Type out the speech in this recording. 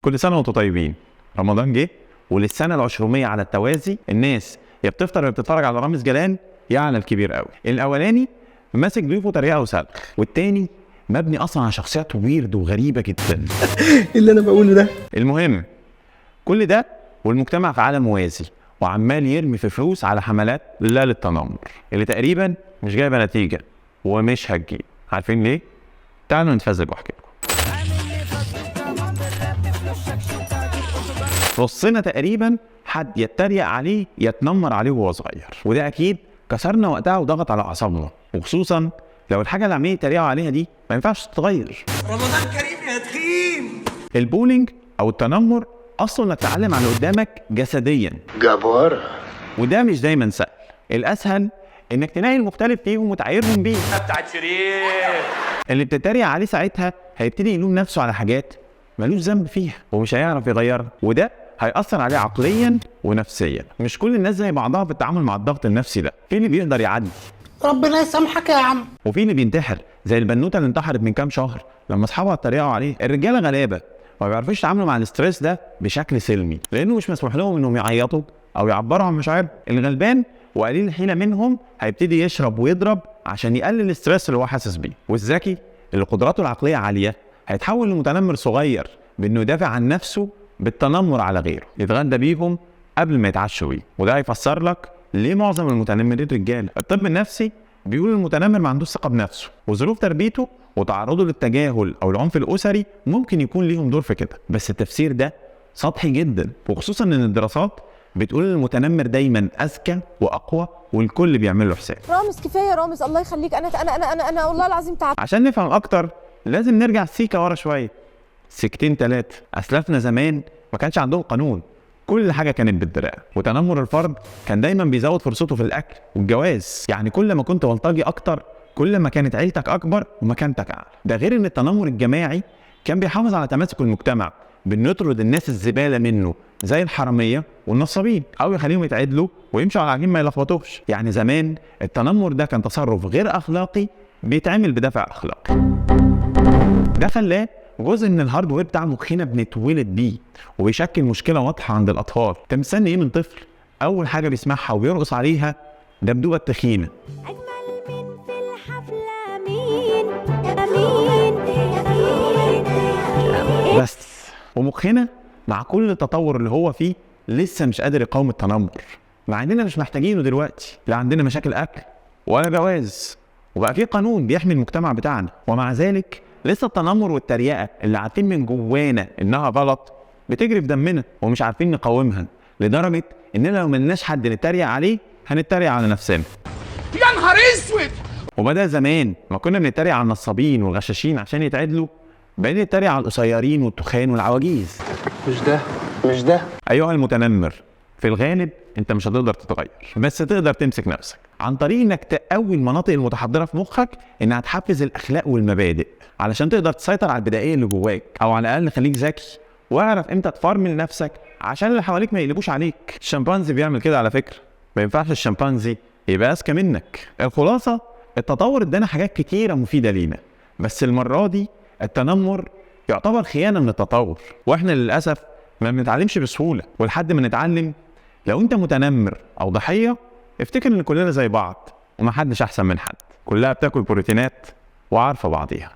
كل سنة وانتم طيبين. رمضان جه وللسنة ال200 على التوازي الناس يا بتفطر يا بتتفرج على رامز جلال يا على الكبير قوي. الأولاني ماسك ضيوفه تريقة وسلخ، والتاني مبني أصلا على شخصيات ويرد وغريبة جدا. اللي أنا بقوله ده. المهم كل ده والمجتمع في عالم موازي وعمال يرمي في فلوس على حملات لا للتنمر اللي تقريبا مش جايبة نتيجة ومش هتجيب. عارفين ليه؟ تعالوا نتفزلك واحكي لكم. رصنا تقريبا حد يتريق عليه يتنمر عليه وهو صغير، وده اكيد كسرنا وقتها وضغط على اعصابنا، وخصوصا لو الحاجه اللي عمالين يتريقوا عليها دي ما ينفعش تتغير. رمضان كريم يا تخين. البولينج او التنمر اصلا انك تتعلم على اللي قدامك جسديا جبارة، وده مش دايما سهل. الاسهل انك تلاقي المختلف فيهم وتعايرهم بيه. بتاعت شريف اللي بتتريق عليه ساعتها هيبتدي يلوم نفسه على حاجات ملوش ذنب فيها ومش هيعرف يغيرها، وده هيأثر عليه عقليا ونفسيا. مش كل الناس زي بعضها في التعامل مع الضغط النفسي ده، في اللي بيقدر يعدي ربنا يسامحك يا عم، وفي اللي بينتحر زي البنوته اللي انتحرت من كام شهر لما اصحابها اتريقوا عليه. الرجاله غلابه ما بيعرفوش يتعاملوا مع الاسترس ده بشكل سلمي، لانه مش مسموح لهم انهم يعيطوا او يعبروا عن مشاعرهم. الغلبان وقليل الحيله منهم هيبتدي يشرب ويضرب عشان يقلل الاسترس اللي هو حاسس بيه، والذكي اللي قدراته العقليه عاليه هيتحول لمتنمر صغير بانه يدافع عن نفسه بالتنمر على غيره، يتغدى بيهم قبل ما يتعشوا بيه. وده هيفسر لك ليه معظم المتنمرين رجاله. الطب النفسي بيقول المتنمر ما عندوش ثقه بنفسه، وظروف تربيته وتعرضه للتجاهل او العنف الاسري ممكن يكون ليهم دور في كده، بس التفسير ده سطحي جدا، وخصوصا ان الدراسات بتقول المتنمر دايما اذكى واقوى والكل بيعمل له حساب. رامز كفايه يا رامز، الله يخليك. انا والله العظيم تعبت. عشان نفهم اكتر لازم نرجع سيكه ورا شويه، سكتين تلاتة. اسلافنا زمان ما كانش عندهم قانون، كل حاجه كانت بالدراع، وتنمر الفرد كان دايما بيزود فرصته في الاكل والجواز. يعني كل ما كنت بلطجي اكتر كل ما كانت عيلتك اكبر ومكانتك اعلى. ده غير ان التنمر الجماعي كان بيحافظ على تماسك المجتمع بانه يطرد الناس الزباله منه زي الحراميه والنصابين، او يخليهم يتعدلوا ويمشوا على عجين ما يلخبطوش. يعني زمان التنمر ده كان تصرف غير اخلاقي بيتعمل بدافع اخلاقي. ده خلاه جزء من الهاردوير بتاع مخنا بنتولد بيه، وبيشكل مشكله واضحه عند الاطفال. انت مستني ايه من طفل اول حاجه بيسمعها وبيرقص عليها دبدوبه التخينه؟ أجمل من في الحفلة مين بس ومخنا مع كل التطور اللي هو فيه لسه مش قادر يقاوم التنمر، مع اننا مش محتاجينه دلوقتي. لا عندنا مشاكل اكل ولا جواز، وبقى في قانون بيحمي المجتمع بتاعنا، ومع ذلك لسه التنمر والتريقه اللي عارفين من جوانا انها غلط بتجري في دمنا ومش عارفين نقاومها، لدرجه اننا لو ملناش حد نتريق عليه هنتريق على نفسنا. يا نهار اسود. وبدأ زمان ما كنا بنتريق على النصابين والغشاشين عشان يتعدلوا، بقينا نتريق على القصيرين والتخان والعواجيز. مش ده. ايها المتنمر، في الغالب انت مش هتقدر تتغير، بس تقدر تمسك نفسك عن طريق انك تقوي المناطق المتحضره في مخك انها تحفز الاخلاق والمبادئ علشان تقدر تسيطر على البدائيه اللي جواك، او على الاقل خليك ذكي واعرف امتى تفرمل نفسك عشان اللي حواليك ما يقلبوش عليك. الشمبانزي بيعمل كده على فكره، ما ينفعش الشمبانزي يبقى اذكى منك. الخلاصه التطور ادانا حاجات كتيره مفيده لينا، بس المره دي التنمر يعتبر خيانه من التطور، واحنا للاسف ما بنتعلمش بسهوله. ولحد ما نتعلم، لو انت متنمر او ضحيه افتكر ان كلنا زي بعض ومحدش احسن من حد، كلها بتاكل بروتينات وعارفه بعضيها.